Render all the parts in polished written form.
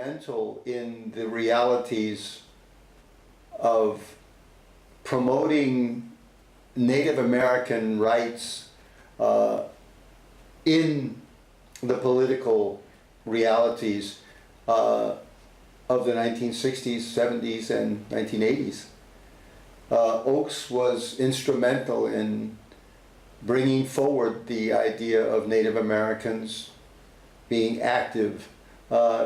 instrumental in the realities of promoting Native American rights in the political realities of the 1960s, 70s, and 1980s. Oakes was instrumental in bringing forward the idea of Native Americans being active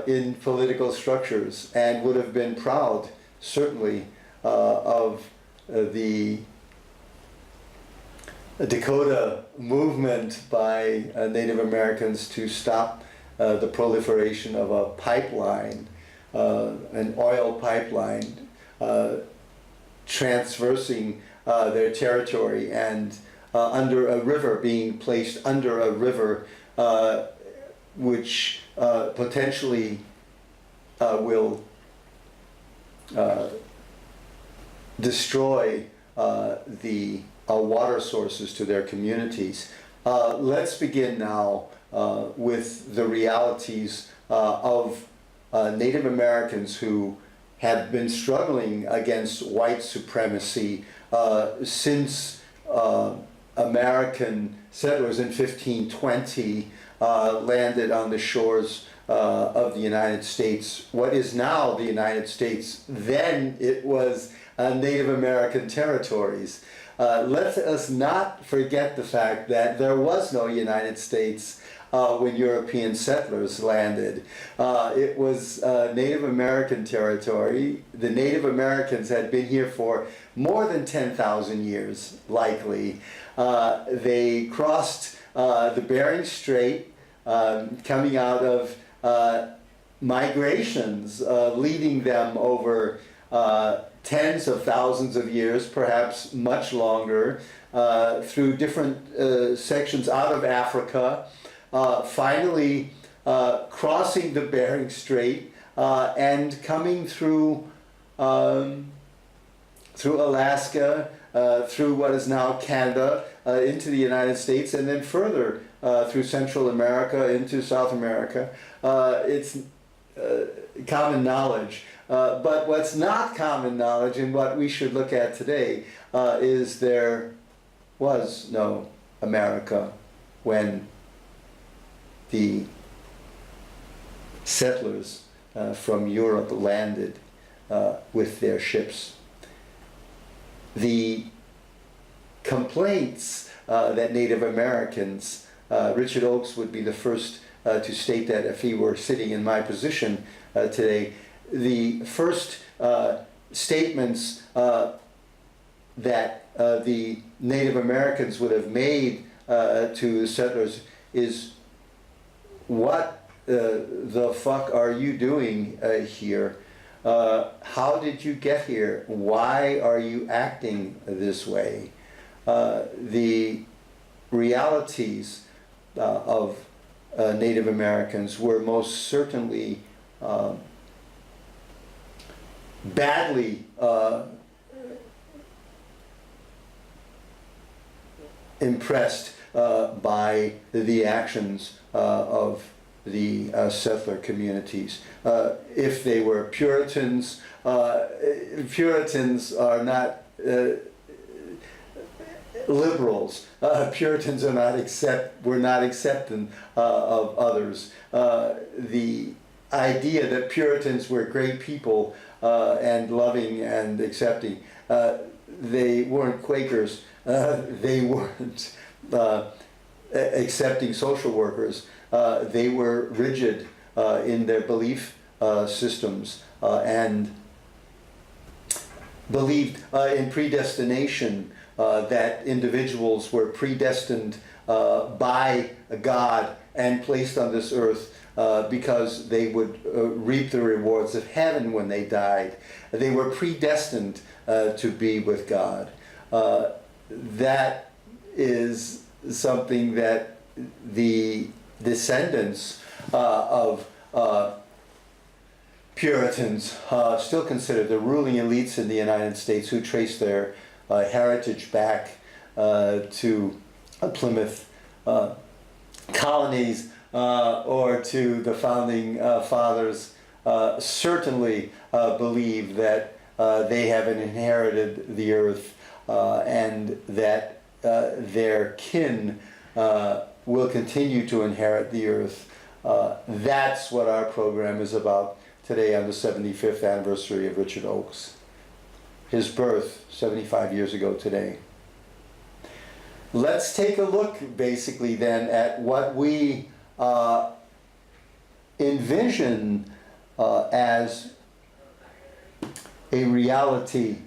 in political structures, and would have been proud, certainly, of the Dakota movement by Native Americans to stop the proliferation of a pipeline, an oil pipeline, transversing their territory and under a river, being placed under a river which potentially will destroy the water sources to their communities. Let's begin now with the realities of Native Americans who have been struggling against white supremacy since American settlers in 1520 landed on the shores of the United States, what is now the United States. Then it was Native American territories. Let us not forget the fact that there was no United States when European settlers landed. It was Native American territory. The Native Americans had been here for more than 10,000 years, likely. They crossed the Bering Strait, coming out of migrations, leading them over tens of thousands of years, perhaps much longer, through different sections out of Africa, finally crossing the Bering Strait and coming through Alaska, through what is now Canada, into the United States, and then further through Central America into South America. It's common knowledge. But what's not common knowledge, and what we should look at today, is there was no America when the settlers from Europe landed with their ships. The complaints that Native Americans, Richard Oakes would be the first to state that if he were sitting in my position today, the first statements that the Native Americans would have made to the settlers is, what the fuck are you doing here? How did you get here? Why are you acting this way? The realities of Native Americans were most certainly badly impressed by the actions of the settler communities. If they were Puritans, Puritans are not liberals. Puritans are not were not accepting of others. The idea that Puritans were great people and loving and accepting, they weren't Quakers. They weren't accepting social workers. They were rigid in their belief systems and believed in predestination, that individuals were predestined by God and placed on this earth because they would reap the rewards of heaven when they died. They were predestined to be with God. That is something that the descendants of Puritans still consider, the ruling elites in the United States, who trace their heritage back to Plymouth colonies or to the founding fathers certainly believe that they haven't inherited the earth and that their kin will continue to inherit the earth. That's what our program is about today on the 75th anniversary of Richard Oakes. His birth 75 years ago today. Let's take a look basically then at what we envision as a reality.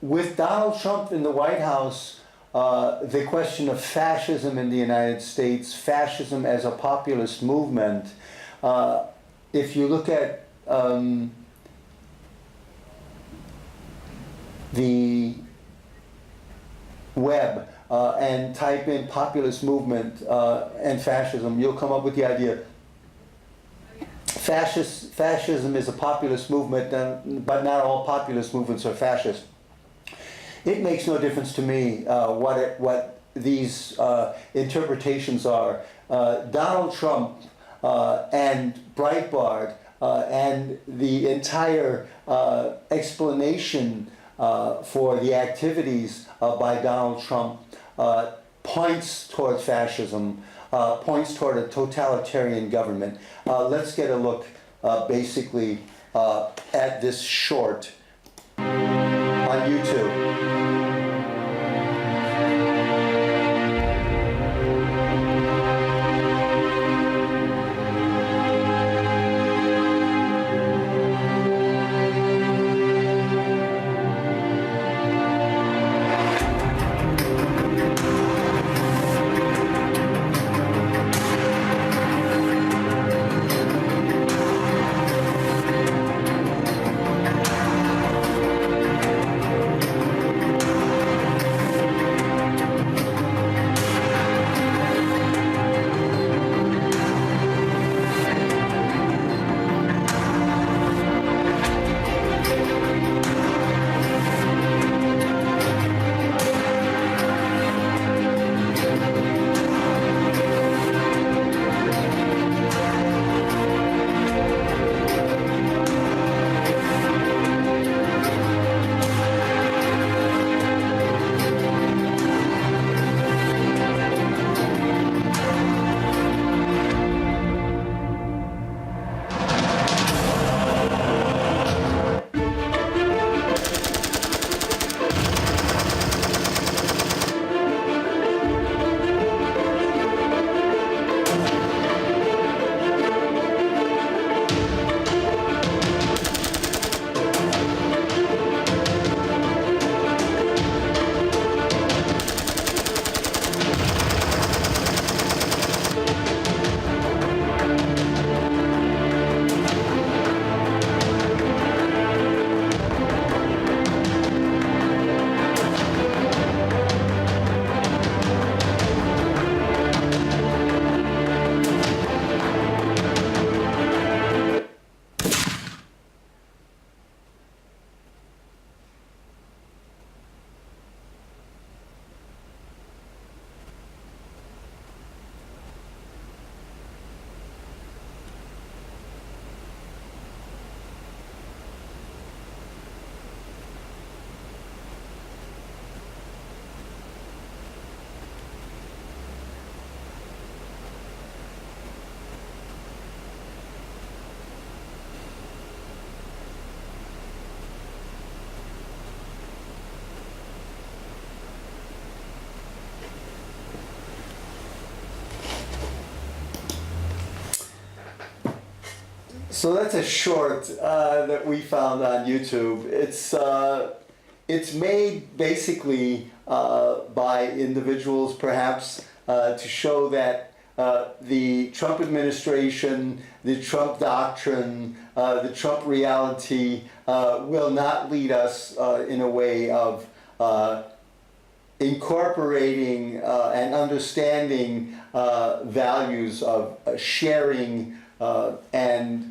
With Donald Trump in the White House, the question of fascism in the United States, fascism as a populist movement, if you look at the web and type in populist movement and fascism, you'll come up with the idea. Fascism is a populist movement, but not all populist movements are fascist. It makes no difference to me what these interpretations are. Donald Trump and Breitbart and the entire explanation for the activities by Donald Trump points toward fascism, points toward a totalitarian government. Let's get a look basically at this short on YouTube. So that's a short that we found on YouTube. It's made basically by individuals perhaps to show that the Trump administration, the Trump doctrine, the Trump reality will not lead us in a way of incorporating and understanding values of sharing and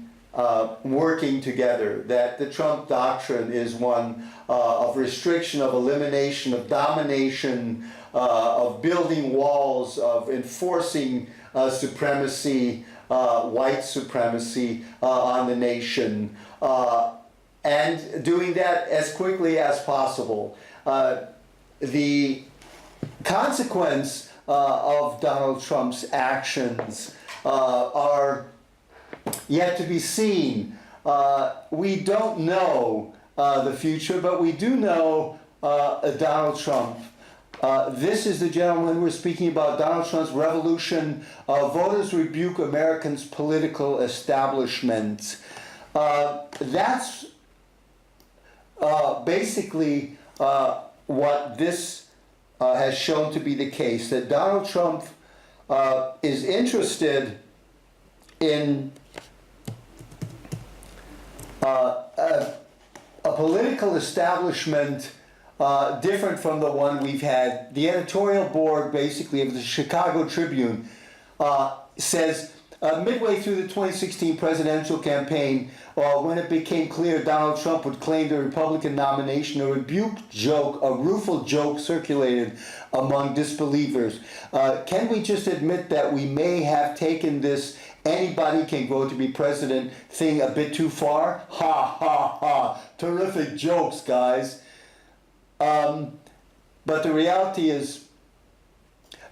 working together, that the Trump doctrine is one of restriction, of elimination, of domination, of building walls, of enforcing supremacy, white supremacy on the nation, and doing that as quickly as possible. The consequence of Donald Trump's actions are yet to be seen. We don't know the future, but we do know Donald Trump. This is the gentleman we're speaking about, Donald Trump's revolution. Voters rebuke Americans' political establishment. That's basically what this has shown to be the case, that Donald Trump is interested in a political establishment different from the one we've had. The editorial board, basically, of the Chicago Tribune says, midway through the 2016 presidential campaign, when it became clear Donald Trump would claim the Republican nomination, a rueful joke circulated among disbelievers. Can we just admit that we may have taken this anybody can grow to be president thing a bit too far? Ha ha ha. Terrific jokes, guys. But the reality is,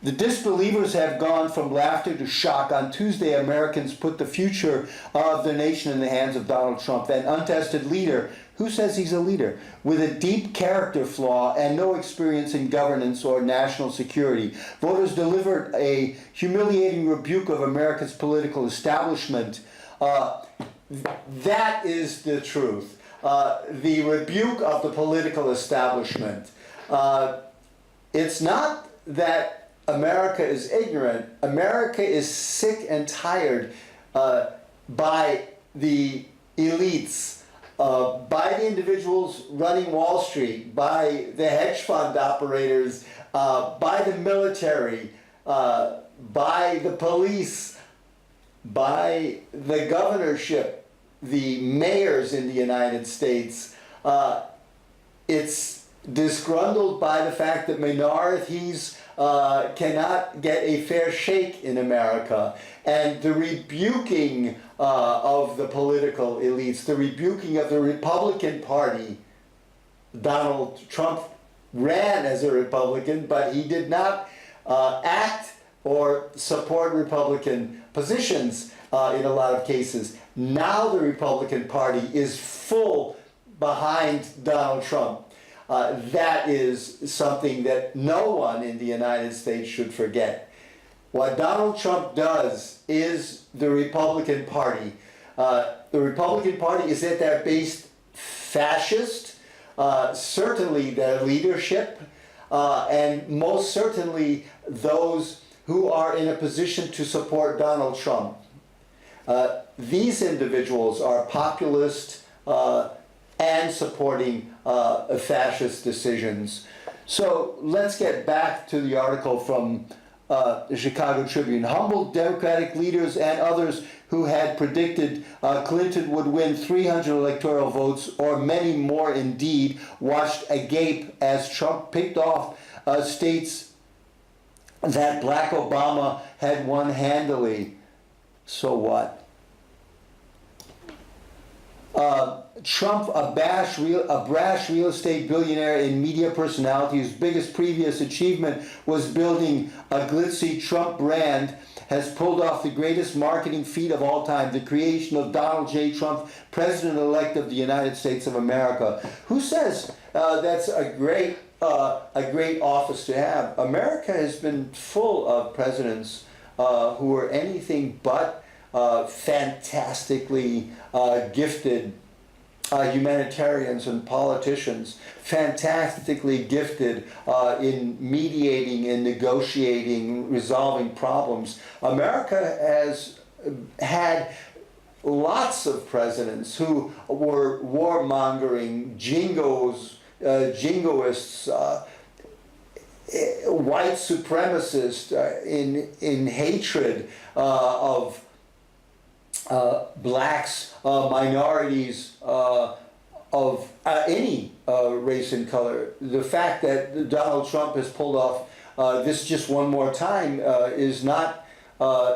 the disbelievers have gone from laughter to shock. On Tuesday, Americans put the future of the nation in the hands of Donald Trump, an untested leader. Who says he's a leader? With a deep character flaw and no experience in governance or national security. Voters delivered a humiliating rebuke of America's political establishment. That is the truth. The rebuke of the political establishment. It's not that America is ignorant. America is sick and tired by the elites, by the individuals running Wall Street, by the hedge fund operators, by the military, by the police, by the governorship, the mayors in the United States. It's disgruntled by the fact that minorities cannot get a fair shake in America, and the rebuking of the political elites, the rebuking of the Republican Party. Donald Trump ran as a Republican, but he did not act or support Republican positions in a lot of cases. Now the Republican Party is full behind Donald Trump. That is something that no one in the United States should forget. What Donald Trump does is the Republican Party. The Republican Party is at their base fascist, certainly their leadership, and most certainly those who are in a position to support Donald Trump. These individuals are populist and supporting fascist decisions. So let's get back to the article from the Chicago Tribune. Humbled Democratic leaders and others who had predicted Clinton would win 300 electoral votes, or many more indeed, watched agape as Trump picked off states that Barack Obama had won handily. So what? Trump, a brash real estate billionaire and media personality whose biggest previous achievement was building a glitzy Trump brand, has pulled off the greatest marketing feat of all time, the creation of Donald J. Trump, President-elect of the United States of America. Who says that's a great office to have? America has been full of presidents who are anything but fantastically gifted humanitarians and politicians, fantastically gifted in mediating and negotiating, resolving problems. America has had lots of presidents who were warmongering, jingoists, white supremacists, in hatred of blacks, minorities, of any race and color. The fact that Donald Trump has pulled off this just one more time is not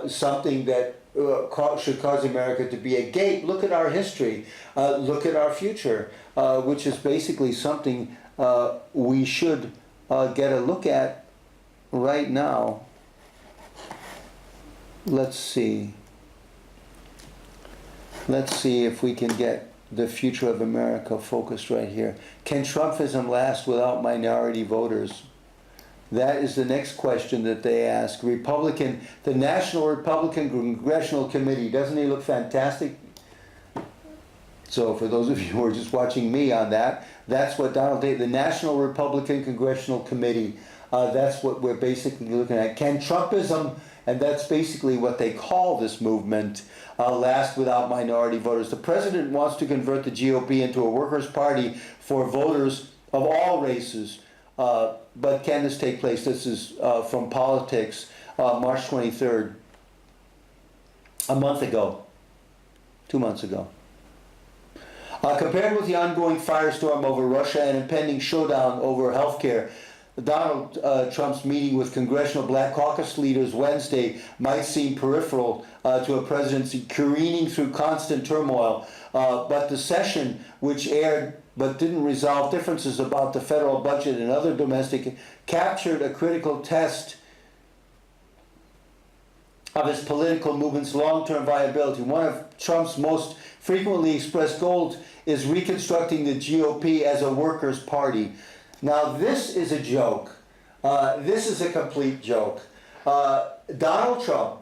something that should cause America to be a gate. Look at our history. Look at our future, which is basically something we should get a look at right now. Let's see. Let's see if we can get the future of America focused right here. Can Trumpism last without minority voters? That is the next question that they ask. The National Republican Congressional Committee, doesn't he look fantastic? So for those of you who are just watching me on that, that's what the National Republican Congressional Committee, that's what we're basically looking at. Can Trumpism, and that's basically what they call this movement, last without minority voters? The president wants to convert the GOP into a workers' party for voters of all races. But can this take place? This is from Politics, March 23rd, a month ago, 2 months ago. Compared with the ongoing firestorm over Russia and impending showdown over healthcare, Donald Trump's meeting with Congressional Black Caucus leaders Wednesday might seem peripheral to a presidency careening through constant turmoil, but the session, which aired but didn't resolve differences about the federal budget and other domestic, captured a critical test of his political movement's long-term viability. One of Trump's most frequently expressed goals is reconstructing the GOP as a workers' party. Now, this is a joke. This is a complete joke. Donald Trump,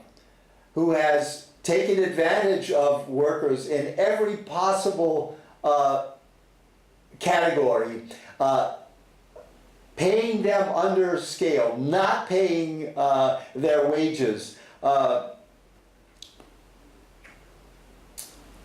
who has taken advantage of workers in every possible category, paying them under scale, not paying their wages,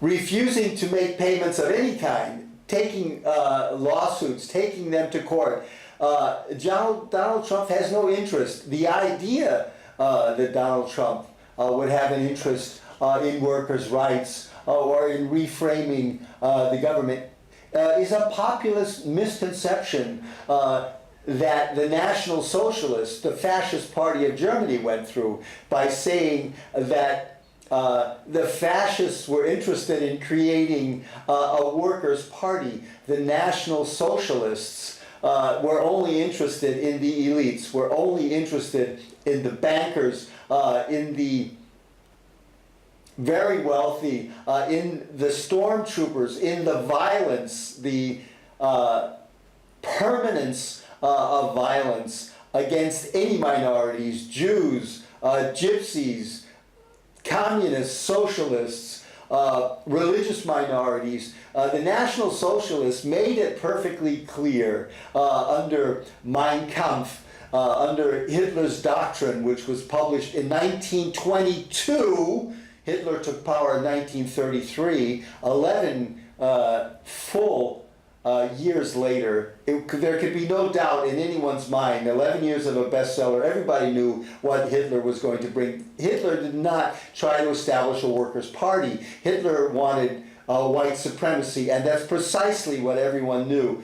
refusing to make payments of any kind, taking lawsuits, taking them to court. Donald Trump has no interest. The idea that Donald Trump would have an interest in workers' rights or in reframing the government is a populist misconception that the National Socialists, the fascist party of Germany, went through by saying that the fascists were interested in creating a workers' party. The National Socialists were only interested in the elites, were only interested in the bankers, in the very wealthy, in the stormtroopers, in the violence, the permanence of violence against any minorities, Jews, gypsies, communists, socialists, religious minorities. The National Socialists made it perfectly clear under Mein Kampf, under Hitler's doctrine, which was published in 1922. Hitler took power in 1933. 11 full years later, there could be no doubt in anyone's mind, 11 years of a bestseller, everybody knew what Hitler was going to bring. Hitler did not try to establish a workers' party. Hitler wanted white supremacy, and that's precisely what everyone knew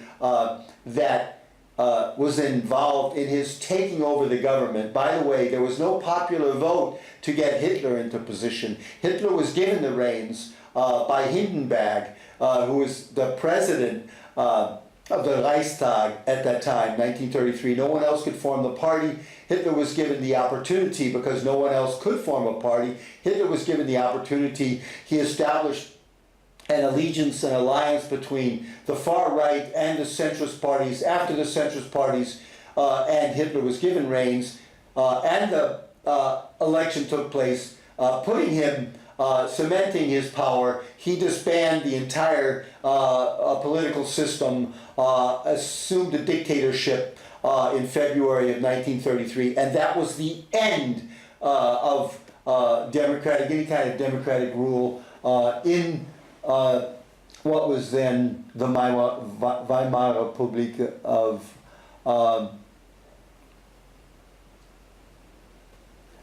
that was involved in his taking over the government. By the way, there was no popular vote to get Hitler into position. Hitler was given the reins by Hindenburg, who was the president of the Reichstag at that time, 1933. No one else could form the party. Hitler was given the opportunity because no one else could form a party. Hitler was given the opportunity. He established an allegiance, an alliance between the far right and the centrist parties. After the centrist parties and Hitler was given reins, and the election took place, putting him, cementing his power, he disbanded the entire political system, assumed a dictatorship in February of 1933, and that was the end of any kind of democratic rule in what was then the Weimar Republic of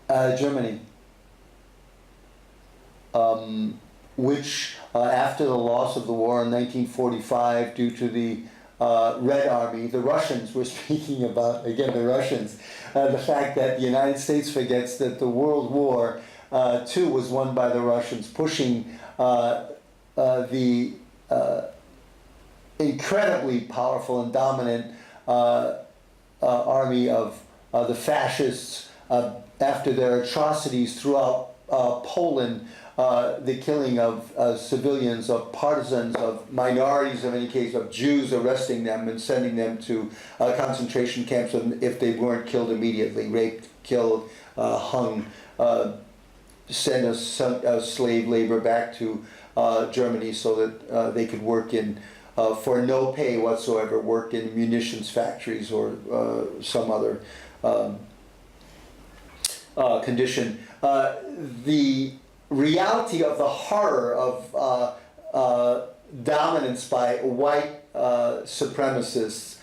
Germany, which after the loss of the war in 1945 due to the Red Army, the Russians, we're speaking about, again, the Russians, the fact that the United States forgets that the World War too was won by the Russians, pushing the incredibly powerful and dominant army of the fascists after their atrocities throughout Poland, the killing of civilians, of partisans, of minorities, in any case, of Jews, arresting them and sending them to concentration camps if they weren't killed immediately, raped, killed, hung, send us slave labor back to Germany so that they could work in, for no pay whatsoever, work in munitions factories or some other condition. The reality of the horror of dominance by white supremacists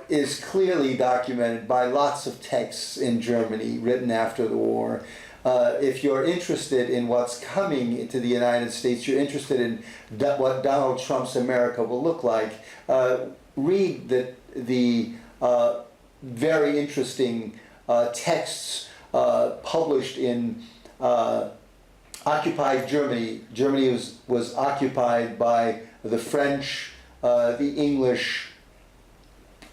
is clearly documented by lots of texts in Germany written after the war. If you're interested in what's coming into the United States, you're interested in what Donald Trump's America will look like, read the very interesting texts published in occupied Germany. Germany was occupied by the French, the English,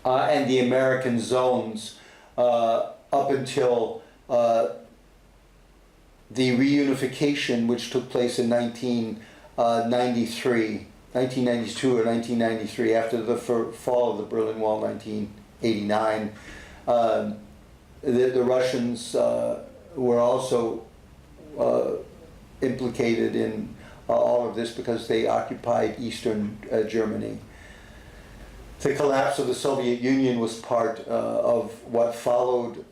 and the American zones up until the reunification, which took place in 1992 or 1993, after the fall of the Berlin Wall, 1989. The Russians were also implicated in all of this because they occupied Eastern Germany. The collapse of the Soviet Union was part of what followed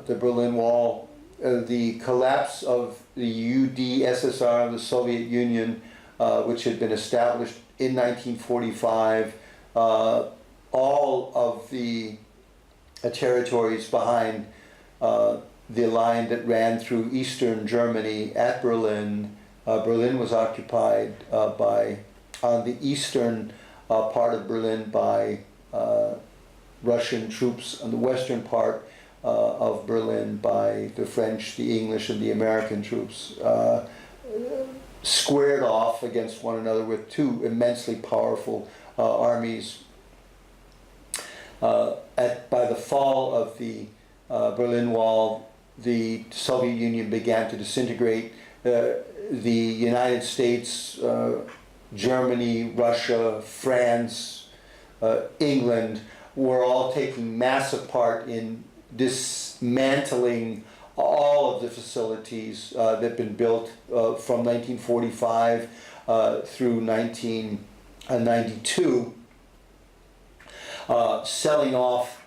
the Berlin Wall. The collapse of the UdSSR, the Soviet Union, which had been established in 1945, all of the territories behind the line that ran through Eastern Germany at Berlin. Berlin was occupied on the eastern part of Berlin by Russian troops, on the western part of Berlin by the French, the English, and the American troops, squared off against one another with two immensely powerful armies. By the fall of the Berlin Wall, the Soviet Union began to disintegrate. The United States, Germany, Russia, France, England were all taking massive part in dismantling all of the facilities that had been built from 1945 through 1992, selling off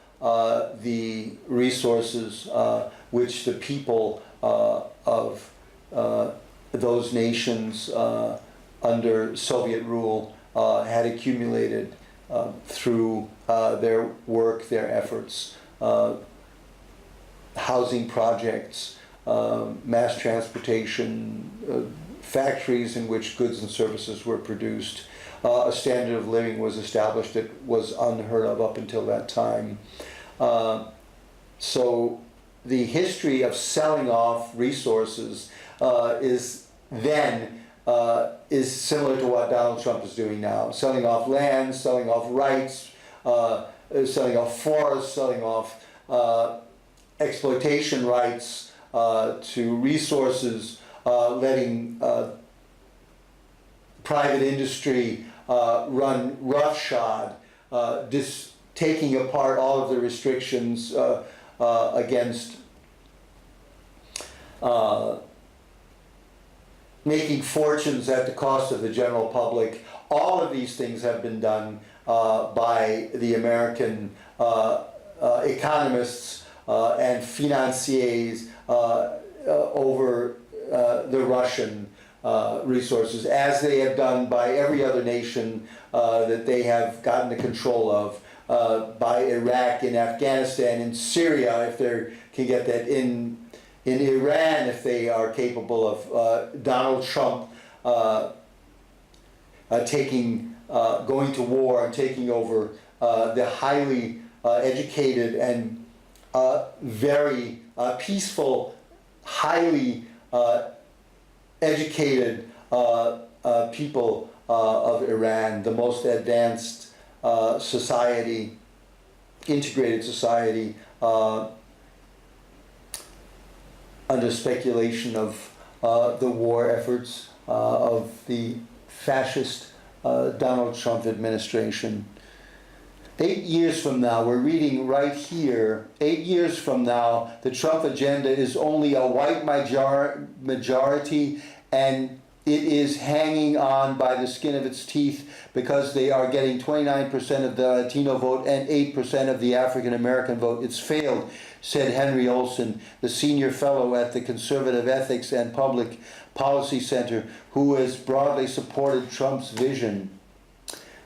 the resources which the people of those nations under Soviet rule had accumulated through their work, their efforts. Housing projects, mass transportation, factories in which goods and services were produced. A standard of living was established that was unheard of up until that time. So the history of selling off resources is similar to what Donald Trump is doing now. Selling off land, selling off rights, selling off forests, selling off exploitation rights to resources, letting private industry run roughshod, taking apart all of the restrictions against making fortunes at the cost of the general public. All of these things have been done by the American economists and financiers over the Russian resources, as they have done by every other nation that they have gotten the control of, by Iraq, in Afghanistan, in Syria, if they can get that, in Iran, if they are capable of Donald Trump going to war and taking over the highly educated and very peaceful, highly educated people of Iran, the most advanced society, integrated society, under speculation of the war efforts of the fascist Donald Trump administration. 8 years from now, we're reading right here, 8 years from now, the Trump agenda is only a white majority, and it is hanging on by the skin of its teeth because they are getting 29% of the Latino vote and 8% of the African American vote. It's failed, said Henry Olson, the senior fellow at the Conservative Ethics and Public Policy Center, who has broadly supported Trump's vision.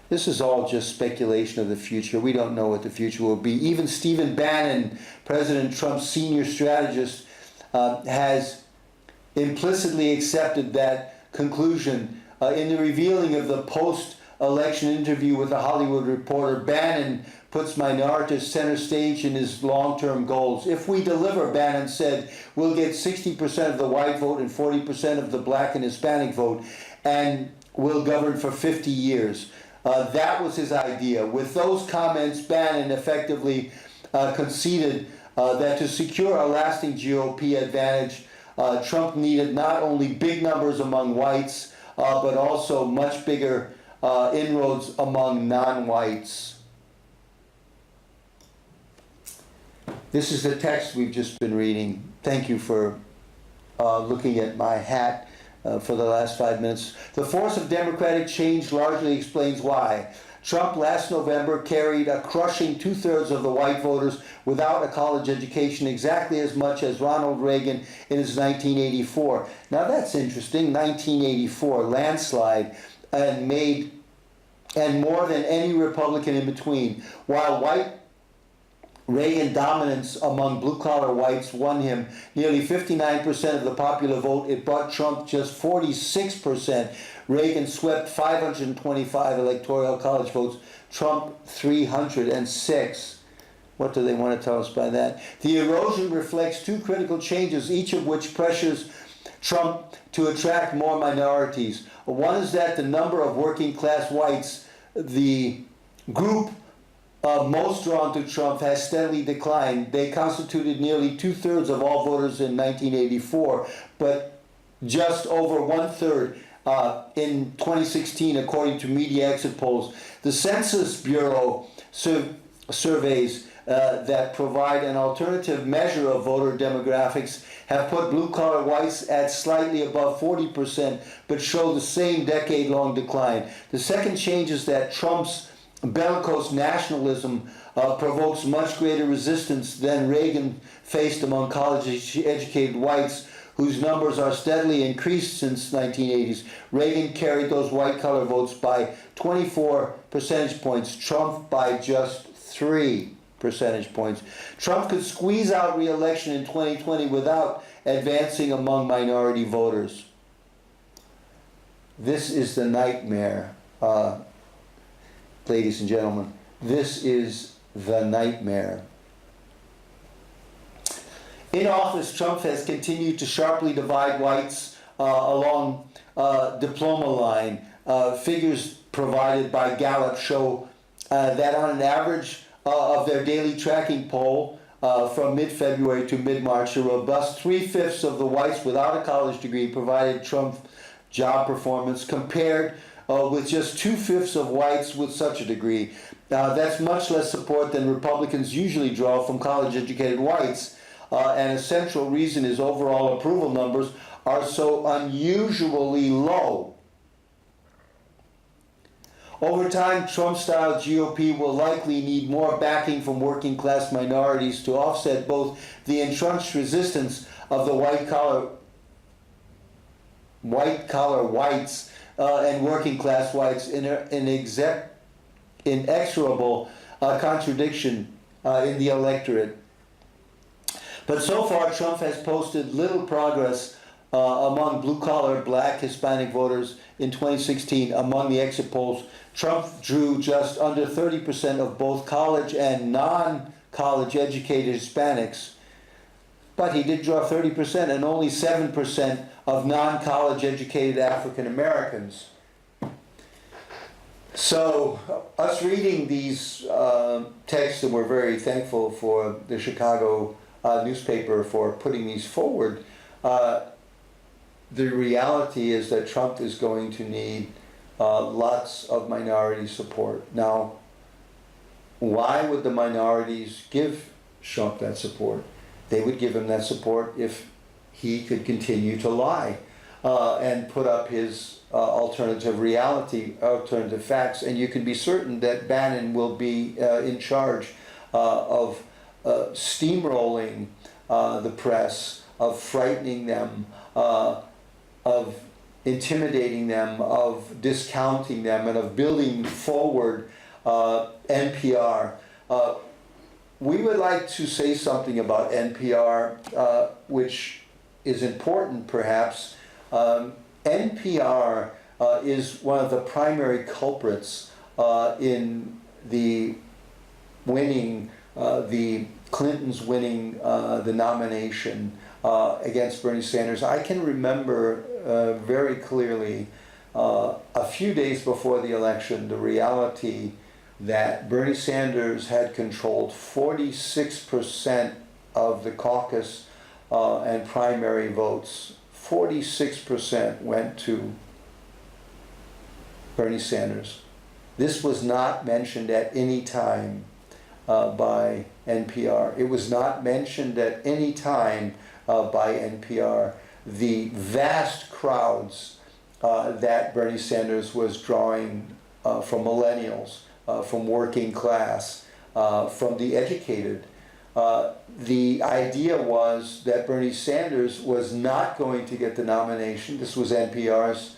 This is all just speculation of the future. We don't know what the future will be. Even Stephen Bannon, President Trump's senior strategist, has implicitly accepted that conclusion. In the revealing of the post-election interview with the Hollywood Reporter, Bannon puts minorities center stage in his long-term goals. If we deliver, Bannon said, we'll get 60% of the white vote and 40% of the black and Hispanic vote, and we'll govern for 50 years. That was his idea. With those comments, Bannon effectively conceded that to secure a lasting GOP advantage, Trump needed not only big numbers among whites, but also much bigger inroads among non-whites. This is the text we've just been reading. Thank you for looking at my hat for the last 5 minutes. The force of democratic change largely explains why. Trump last November carried a crushing 2/3 of the white voters without a college education, exactly as much as Ronald Reagan in his 1984. Now that's interesting, 1984, landslide, and more than any Republican in between. While white Reagan dominance among blue-collar whites won him nearly 59% of the popular vote. It brought Trump just 46%. Reagan swept 525 electoral college votes. Trump 306. What do they want to tell us by that? The erosion reflects two critical changes, each of which pressures Trump to attract more minorities. One is that the number of working-class whites, the group most drawn to Trump, has steadily declined. They constituted nearly 2/3 of all voters in 1984, but just over 1/3 in 2016, according to media exit polls. The Census Bureau surveys that provide an alternative measure of voter demographics have put blue-collar whites at slightly above 40%, but show the same decade-long decline. The second change is that Trump's bellicose nationalism provokes much greater resistance than Reagan faced among college-educated whites, whose numbers are steadily increased since 1980s. Reagan carried those white-collar votes by 24 percentage points, Trump by just 3 percentage points. Trump could squeeze out re-election in 2020 without advancing among minority voters. This is the nightmare. Ladies and gentlemen, this is the nightmare. In office, Trump has continued to sharply divide whites along diploma line. Figures provided by Gallup show that on an average of their daily tracking poll from mid-February to mid-March, a robust 3/5 of the whites without a college degree provided Trump job performance, compared with just 2/5 of whites with such a degree. That's much less support than Republicans usually draw from college-educated whites, and a central reason is overall approval numbers are so unusually low. Over time, Trump-style GOP will likely need more backing from working-class minorities to offset both the entrenched resistance of the white-collar whites and working-class whites in inexorable contradiction in the electorate. But so far, Trump has posted little progress among blue-collar, black, Hispanic voters in 2016. Among the exit polls, Trump drew just under 30% of both college and non-college educated Hispanics. but he did draw 30% and only 7% of non-college educated African Americans. So us reading these texts, and we're very thankful for the Chicago newspaper for putting these forward, the reality is that Trump is going to need lots of minority support. Now, why would the minorities give Trump that support? They would give him that support if he could continue to lie and put up his alternative reality, alternative facts. And you can be certain that Bannon will be in charge of steamrolling the press, of frightening them, of intimidating them, of discounting them, and of building forward NPR. We would like to say something about NPR, which is important perhaps. NPR is one of the primary culprits in the winning, the Clintons winning the nomination against Bernie Sanders. I can remember very clearly a few days before the election, the reality that Bernie Sanders had controlled 46% of the caucus and primary votes. 46% went to Bernie Sanders. This was not mentioned at any time by NPR. It was not mentioned at any time by NPR. The vast crowds that Bernie Sanders was drawing from millennials, from working class, from the educated. The idea was that Bernie Sanders was not going to get the nomination. This was NPR's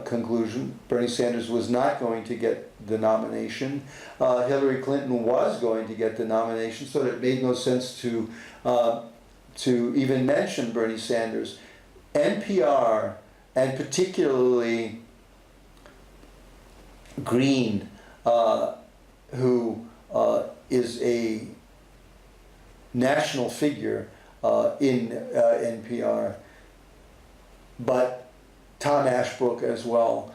conclusion. Bernie Sanders was not going to get the nomination. Hillary Clinton was going to get the nomination, so it made no sense to even mention Bernie Sanders. NPR, and particularly Green, who is a national figure in NPR, but Tom Ashbrook as well,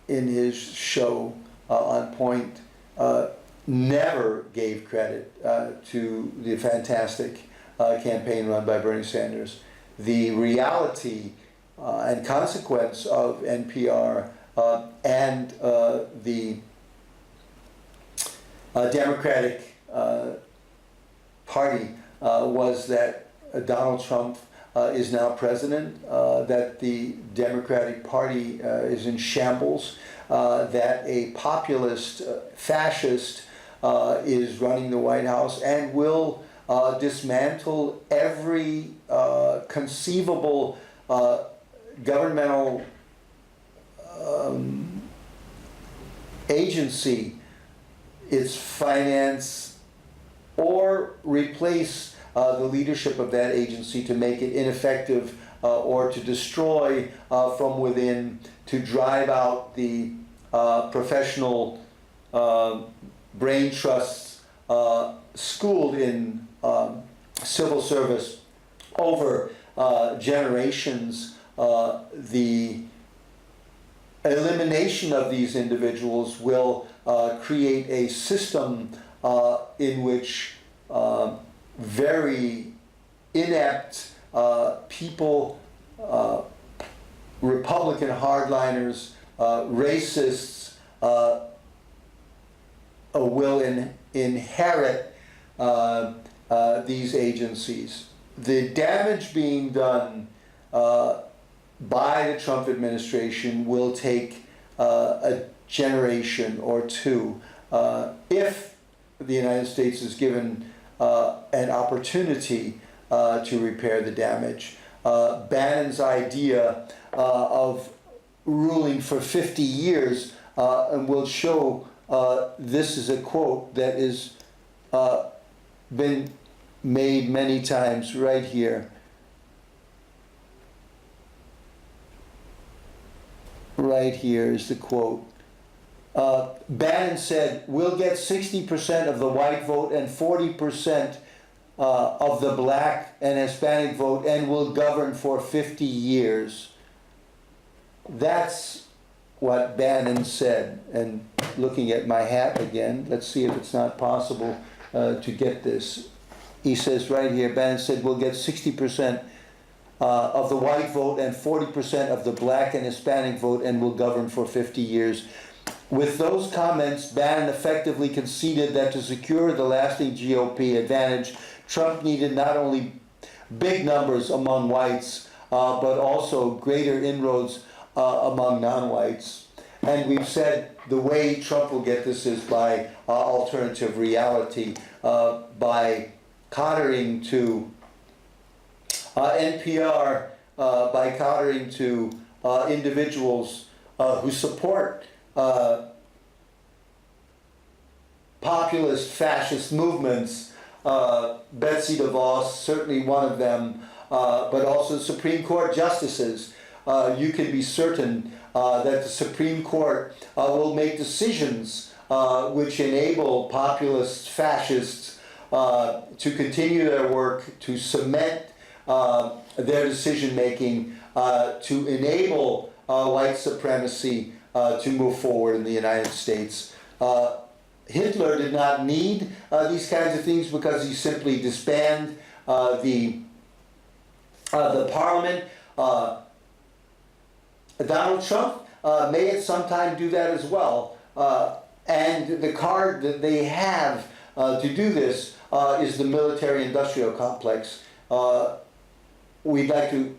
in his show On Point, never gave credit to the fantastic campaign run by Bernie Sanders. The reality and consequence of NPR and the Democratic Party was that Donald Trump is now president, that the Democratic Party is in shambles, that a populist fascist is running the White House and will dismantle every conceivable governmental agency, its finance, or replace the leadership of that agency to make it ineffective or to destroy from within, to drive out the professional brain trusts schooled in civil service over generations. The elimination of these individuals will create a system in which very inept people, Republican hardliners, racists, will inherit these agencies. The damage being done by the Trump administration will take a generation or two if the United States is given an opportunity to repair the damage. Bannon's idea of ruling for 50 years, and we'll show this is a quote that is been made many times right here. Right here is the quote. Bannon said, "We'll get 60% of the white vote and 40% of the black and Hispanic vote and will govern for 50 years. That's what Bannon said. And looking at my hat again, let's see if it's not possible to get this. He says right here, Bannon said we'll get 60% of the white vote and 40% of the black and Hispanic vote and will govern for 50 years. With those comments, Bannon effectively conceded that to secure the lasting GOP advantage, Trump needed not only big numbers among whites, but also greater inroads among non-whites. And we've said the way Trump will get this is by alternative reality, by cottering to NPR, by cottering to individuals who support populist fascist movements, Betsy DeVos, certainly one of them, but also Supreme Court justices. You can be certain that the Supreme Court will make decisions which enable populist fascists to continue their work, to cement their decision-making, to enable white supremacy to move forward in the United States. Hitler did not need these kinds of things because he simply disbanded the parliament. Donald Trump may at some time do that as well. And the card that they have to do this is the military-industrial complex. We'd like to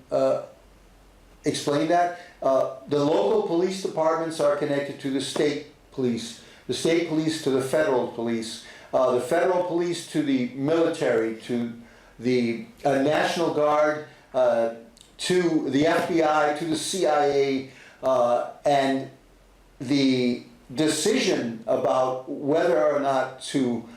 explain that. The local police departments are connected to the state police to the federal police, the federal police to the military, to the National Guard, to the FBI, to the CIA, and the decision about whether or not to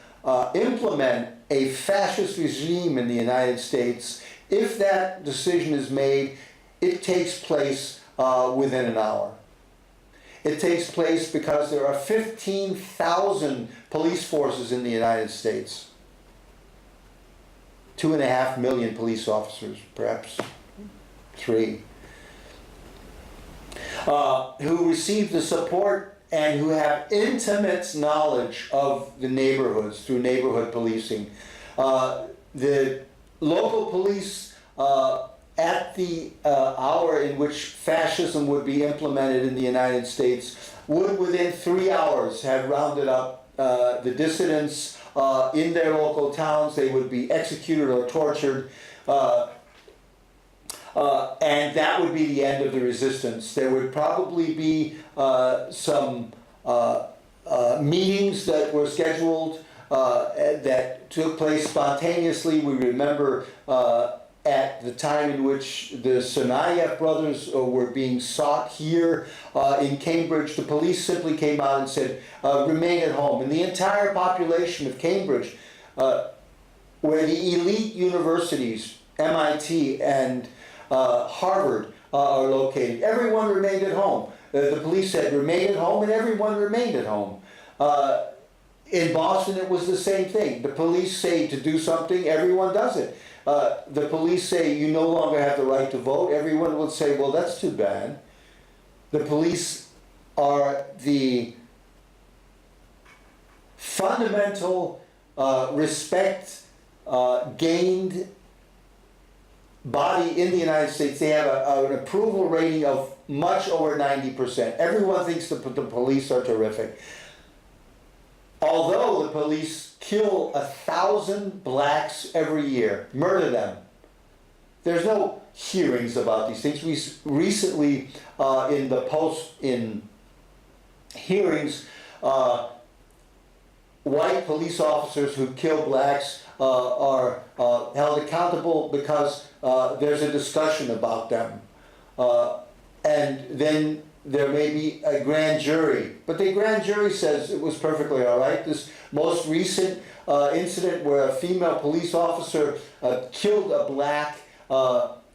implement a fascist regime in the United States, if that decision is made, it takes place within an hour. It takes place because there are 15,000 police forces in the United States. 2.5 million police officers, perhaps 3, who receive the support and who have intimate knowledge of the neighborhoods through neighborhood policing. The local police at the hour in which fascism would be implemented in the United States would within 3 hours have rounded up the dissidents in their local towns. They would be executed or tortured, and that would be the end of the resistance. There would probably be some meetings that were scheduled that took place spontaneously. We remember at the time in which the Tsarnaev brothers were being sought here in Cambridge, the police simply came out and said, remain at home. And the entire population of Cambridge, where the elite universities, MIT and Harvard are located, everyone remained at home. The police said, remain at home, and everyone remained at home. In Boston, it was the same thing. The police say to do something, everyone does it. The police say you no longer have the right to vote. Everyone would say, well, that's too bad. The police are the fundamental respect gained body in the United States. They have an approval rating of much over 90%. Everyone thinks the police are terrific. Although the police kill 1,000 blacks every year, murder them, there's no hearings about these things. We recently, in hearings, white police officers who kill blacks are held accountable because there's a discussion about them. And then there may be a grand jury, but the grand jury says it was perfectly all right. This most recent incident where a female police officer killed a black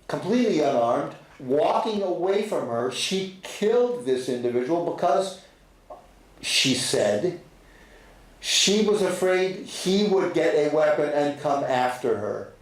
completely unarmed, walking away from her. She killed this individual because she said She was afraid he would get a weapon and come after her.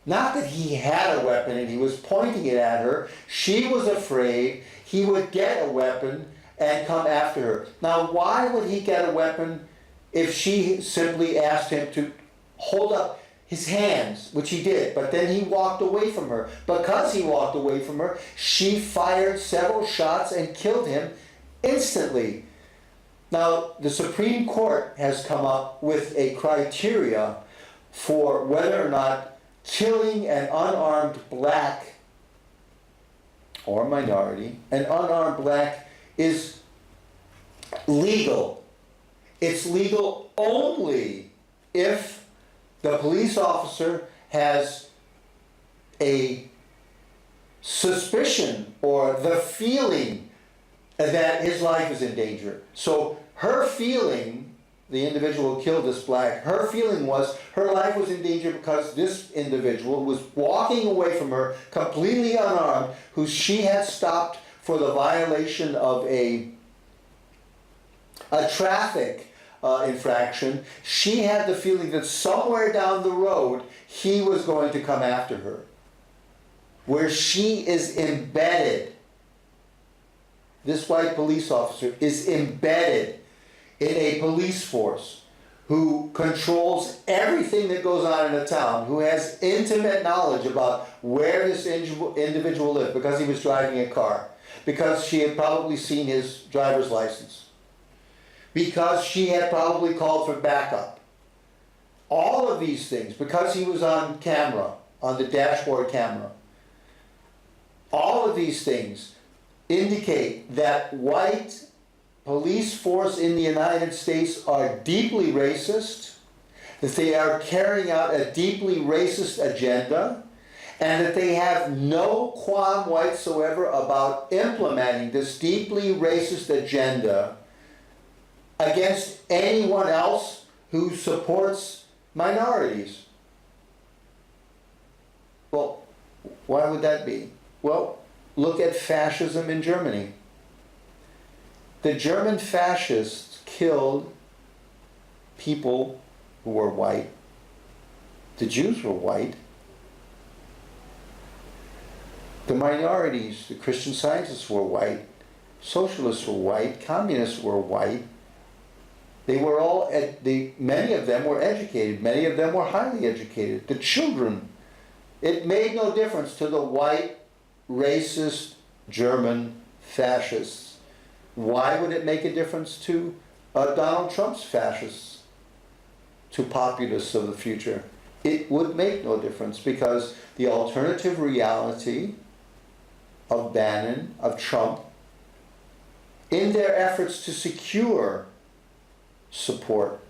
Not that he had a weapon and he was pointing it at her. She was afraid he would get a weapon and come after her. Now, why would he get a weapon if she simply asked him to hold up his hands, which he did, but then he walked away from her. Because he walked away from her, she fired several shots and killed him instantly. Now, the Supreme Court has come up with a criteria for whether or not killing an unarmed black or minority, an unarmed black, is legal. It's legal only if the police officer has a suspicion or the feeling that his life is in danger. So her feeling, the individual who killed this black, her feeling was her life was in danger because this individual was walking away from her completely unarmed, who she had stopped for the violation of a traffic infraction. She had the feeling that somewhere down the road he was going to come after her. Where she is embedded, this white police officer is embedded in a police force who controls everything that goes on in a town, who has intimate knowledge about where this individual lived because he was driving a car, because she had probably seen his driver's license, because she had probably called for backup. All of these things, because he was on camera, on the dashboard camera. All of these things indicate that white police force in the United States are deeply racist, that they are carrying out a deeply racist agenda, and that they have no qualm whatsoever about implementing this deeply racist agenda against anyone else who supports minorities. Well, why would that be? Well, look at fascism in Germany. The German fascists killed people who were white. The Jews were white. The minorities, the Christian Scientists were white. Socialists were white. Communists were white. They were all, many of them were educated. Many of them were highly educated. The children, it made no difference to the white, racist German fascists. Why would it make a difference to Donald Trump's fascists, to populists of the future? It would make no difference, because the alternative reality of Bannon, of Trump, in their efforts to secure support,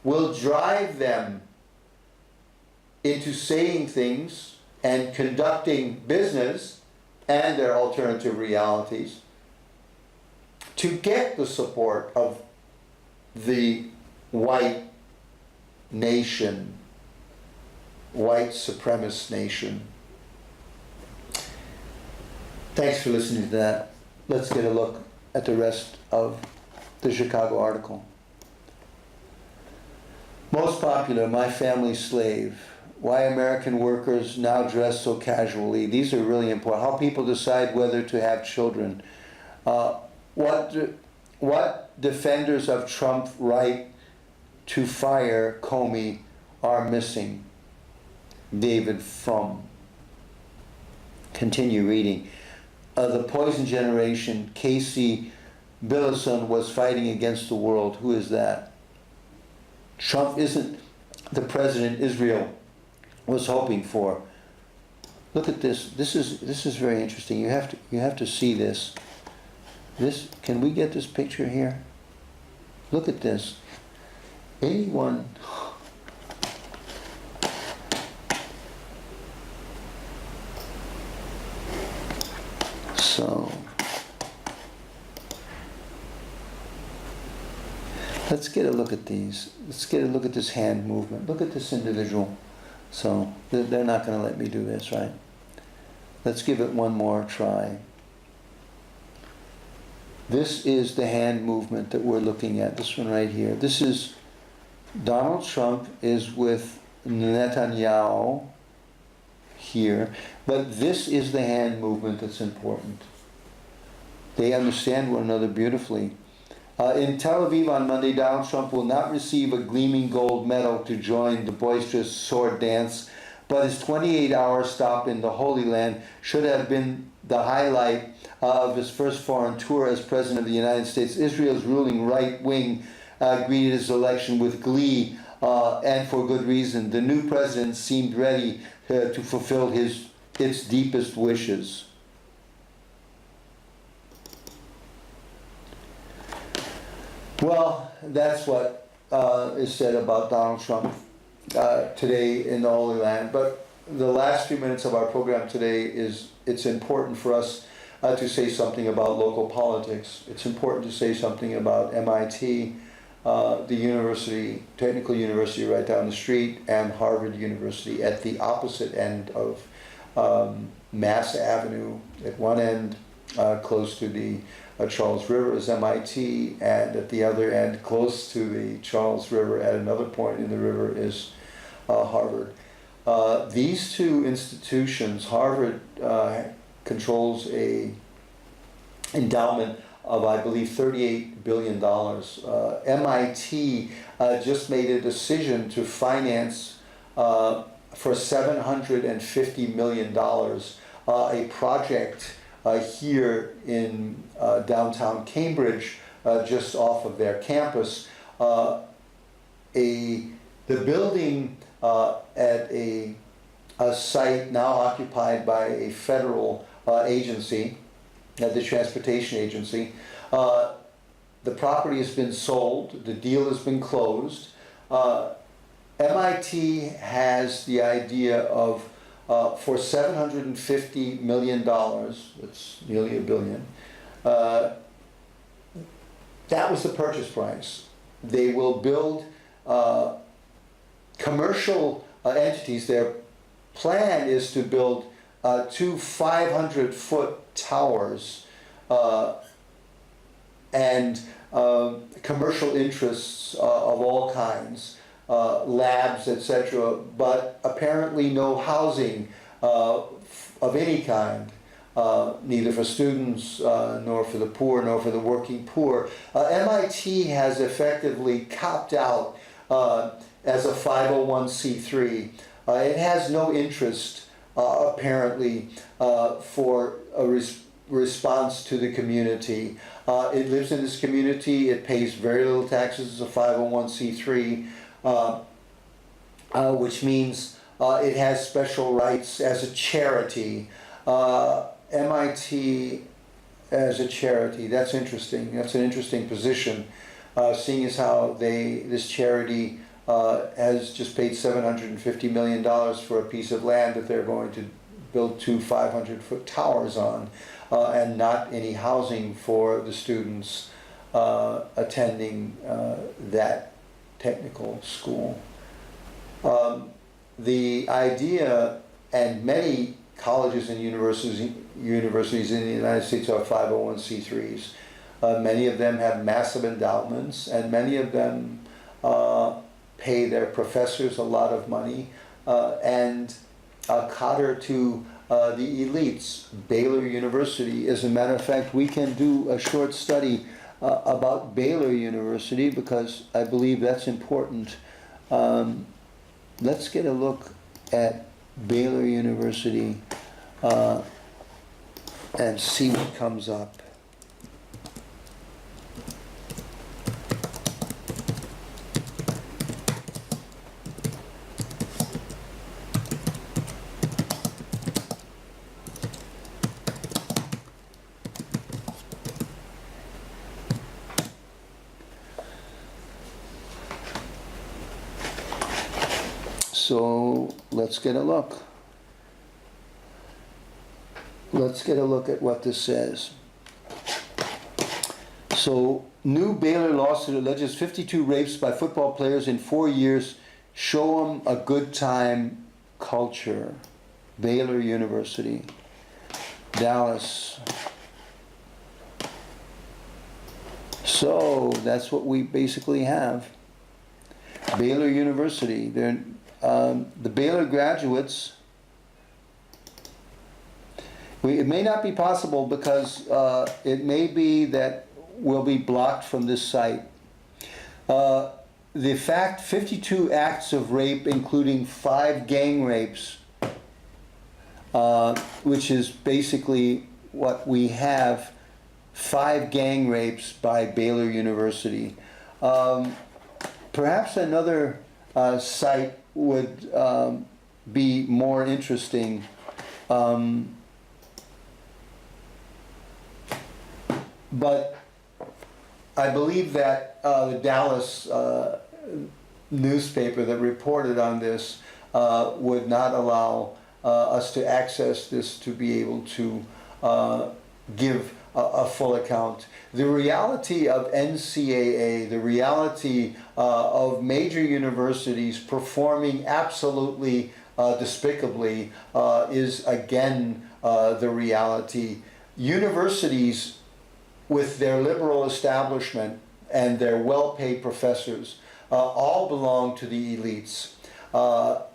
will drive them into saying things and conducting business and their alternative realities to get the support of the white nation, white supremacist nation. Thanks for listening to that. Let's get a look at the rest of the Chicago article. Most popular, My Family's Slave. Why American workers now dress so casually. These are really important. How people decide whether to have children. What defenders of Trump's right to fire Comey are missing. David Frum. Continue reading. The Poison Generation, Casey Billison was fighting against the world. Who is that? Trump isn't the president Israel was hoping for. Look at this. This is very interesting. You have to see this. Can we get this picture here? Look at this. Anyone so let's get a look at these. Let's get a look at this hand movement. Look at this individual. So they're not going to let me do this, right? Let's give it one more try. This is the hand movement that we're looking at, this one right here. This is Donald Trump is with Netanyahu here, but this is the hand movement that's important. They understand one another beautifully. In Tel Aviv on Monday, Donald Trump will not receive a gleaming gold medal to join the boisterous sword dance, but his 28-hour stop in the Holy Land should have been the highlight of his first foreign tour as President of the United States. Israel's ruling right wing greeted his election with glee, and for good reason. The new president seemed ready to fulfill its deepest wishes. Well, that's what is said about Donald Trump today in the Holy Land. But the last few minutes of our program today it's important for us to say something about local politics. It's important to say something about MIT, the university, technical university right down the street, and Harvard University at the opposite end of Mass Avenue. At one end, close to the Charles River, is MIT, and at the other end, close to the Charles River, at another point in the river, is Harvard. These two institutions, Harvard controls a endowment of, I believe, $38 billion. MIT just made a decision to finance for $750 million a project here in downtown Cambridge, just off of their campus. The building at a site now occupied by a federal agency, the Transportation Agency. The property has been sold, the deal has been closed. MIT has the idea of for $750 million, that's nearly $1 billion, that was the purchase price. They will build commercial entities. Their plan is to build two 500-foot towers and commercial interests of all kinds. Labs, etc., but apparently no housing of any kind, neither for students, nor for the poor, nor for the working poor. MIT has effectively copped out as a 501c3. It has no interest, apparently, for a response to the community. It lives in this community, it pays very little taxes as a 501c3. Which means it has special rights as a charity. MIT as a charity, that's interesting. That's an interesting position, seeing as how this charity has just paid $750 million for a piece of land that they're going to build two 500-foot towers on, and not any housing for the students attending that technical school. The idea, and many colleges and universities in the United States are 501c3s. Many of them have massive endowments, and many of them pay their professors a lot of money and cater to the elites. Baylor University, as a matter of fact, we can do a short study about Baylor University because I believe that's important. Let's get a look at Baylor University and see what comes up. So let's get a look. Let's get a look at what this says. So, new Baylor lawsuit alleges 52 rapes by football players in 4 years. Show 'em a good time culture. Baylor University, Dallas. So that's what we basically have. Baylor University, the Baylor graduates, it may not be possible because it may be that we'll be blocked from this site. The fact 52 acts of rape, including 5 gang rapes, which is basically what we have, 5 gang rapes by Baylor University. Perhaps another site would be more interesting. But I believe that the Dallas newspaper that reported on this would not allow us to access this to be able to give a full account. The reality of NCAA, the reality of major universities performing absolutely despicably is again the reality. Universities with their liberal establishment and their well-paid professors all belong to the elites.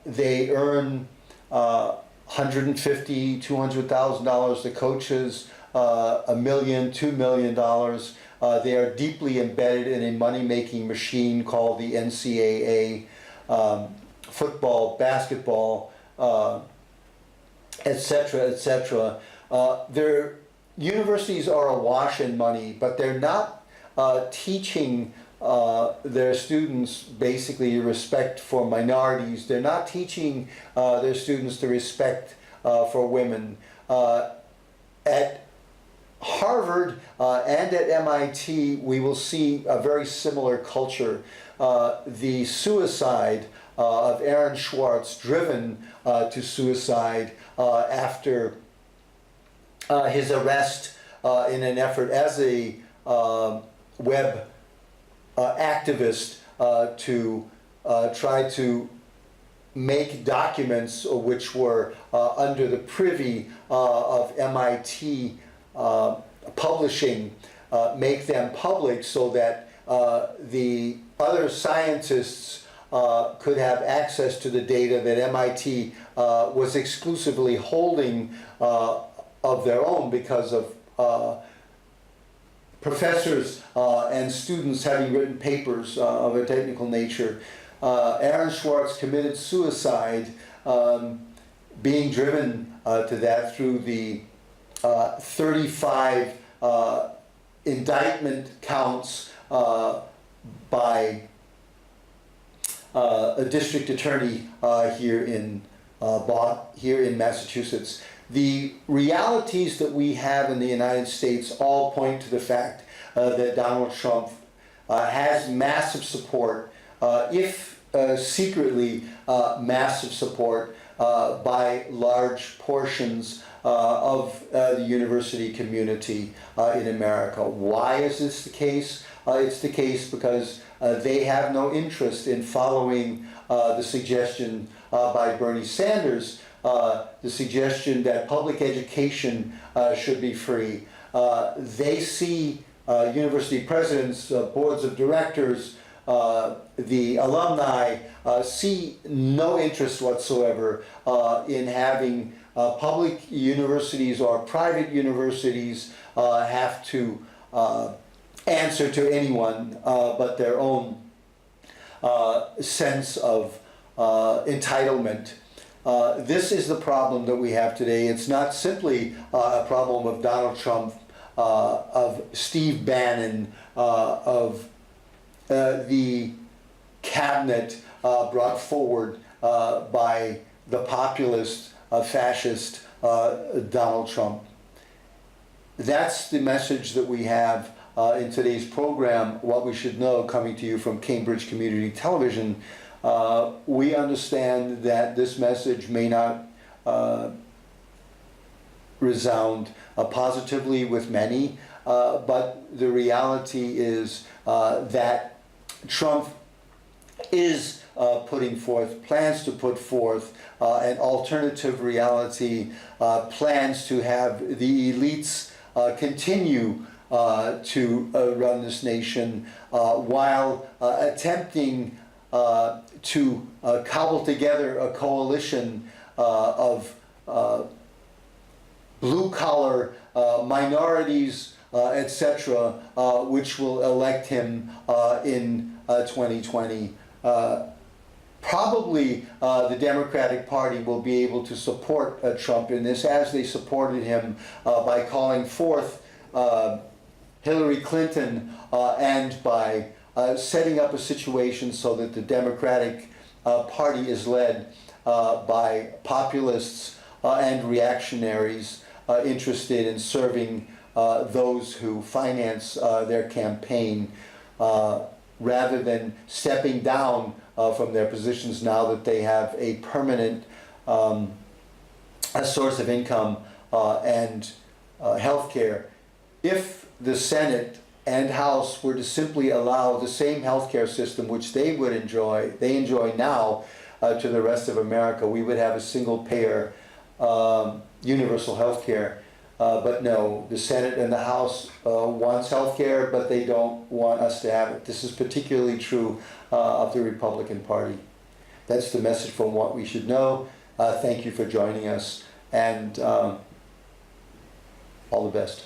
They earn $150,000, $200,000. The coaches $1 million, $2 million. They are deeply embedded in a money-making machine called the NCAA, football, basketball, etc., etc. Their universities are awash in money, but they're not teaching their students basically respect for minorities. They're not teaching their students the respect for women. At Harvard and at MIT, we will see a very similar culture. The suicide of Aaron Swartz, driven to suicide after his arrest in an effort as a web activist to try to make documents which were under the privy of MIT publishing, make them public so that the other scientists could have access to the data that MIT was exclusively holding of their own because of professors and students having written papers of a technical nature. Aaron Swartz committed suicide, being driven to that through the 35 indictment counts by a district attorney here in Massachusetts. The realities that we have in the United States all point to the fact that Donald Trump has massive support, if secretly massive support, by large portions of the university community in America. Why is this the case? It's the case because they have no interest in following the suggestion by Bernie Sanders, the suggestion that public education should be free. They see university presidents, boards of directors, the alumni see no interest whatsoever in having public universities or private universities have to answer to anyone but their own sense of entitlement. This is the problem that we have today. It's not simply a problem of Donald Trump, of Steve Bannon, of the cabinet brought forward by the populist, fascist Donald Trump. That's the message that we have in today's program, What We Should Know, coming to you from Cambridge Community Television. We understand that this message may not resound positively with many, but the reality is that Trump is putting forth, plans to put forth an alternative reality, plans to have the elites continue to run this nation while attempting to cobble together a coalition of blue-collar minorities, etc., which will elect him in 2020. Probably the Democratic Party will be able to support Trump in this, as they supported him by calling forth Hillary Clinton and by setting up a situation so that the Democratic Party is led by populists and reactionaries interested in serving those who finance their campaign, rather than stepping down from their positions now that they have a permanent a source of income and health care. If the Senate and House were to simply allow the same healthcare system which they enjoy now to the rest of America, we would have a single-payer universal healthcare. But no, the Senate and the House wants healthcare, but they don't want us to have it. This is particularly true of the Republican Party. That's the message from What We Should Know. Thank you for joining us, and all the best.